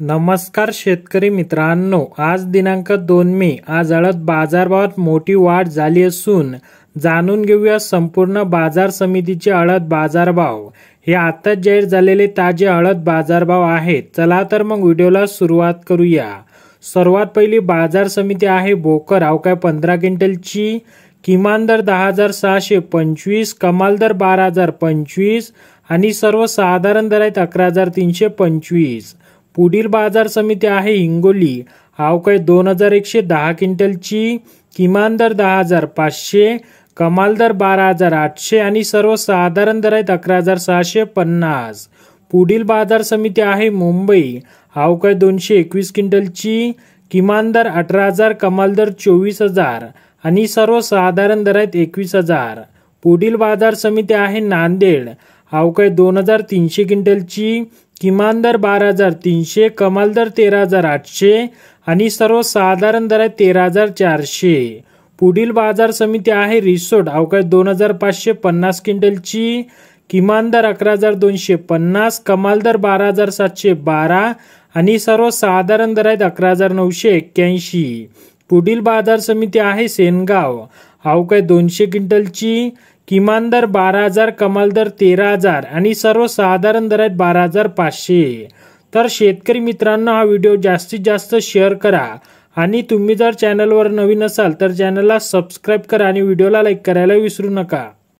नमस्कार शेतकरी मित्रांनो, आज दिनांक 2 मे। आज हळद बाजारभावात मोठी वाढ झाली असून जाणून घेऊया संपूर्ण बाजार समितीचे हळद बाजारभाव। हे आता जाहीर झालेले ताजे हळद बाजारभाव आहेत। चला तर मग व्हिडिओला सुरुवात करूया। सर्वात पहिली बाजार समिती आहे भोकर, अवघ्या 15 क्विंटलची। किमान दर 10,625, कमाल दर 12,025 आणि सर्वसाधारण दर आहेत 11,325। पुढील बाजार समिती आहे हिंगोली, अवघ्या 2,110 क्विंटलची। किमान दर 10,500, कमाल दर 12,800 आणि सर्वसाधारण दर आहेत 11,650। पुढील बाजार समिती आहे मुंबई, अवघ्या 221 क्विंटलची। किमान दर 18,000, कमाल दर 24,000 आणि सर्वसाधारण दर आहेत 21,000। पुढील बाजार समिती आहे नांदेड, अवघ्या 2,300 क्विंटलची। किमान दर 12,300, कमाल दर 13,800 आणि सर्वसाधारण दर आहे 13,400। पुढील बाजार समिती आहे रिसोड, अवघ्या 2,550 क्विंटलची। किमान दर 11,250, कमाल दर 12,712 आणि सर्वसाधारण दर आहेत 11,981। पुढील बाजार समिती आहे सेनगाव, अवघ्या 200 क्विंटलची। किमान दर 12,000, कमाल दर 13,000 आणि सर्वसाधारण दर आहेत 12,500। तर शेतकरी मित्रांनो, हा व्हिडिओ जास्तीत जास्त शेअर करा आणि तुम्ही जर चॅनलवर नवीन असाल तर चॅनलला सबस्क्राईब करा आणि व्हिडिओला लाईक करायला विसरू नका।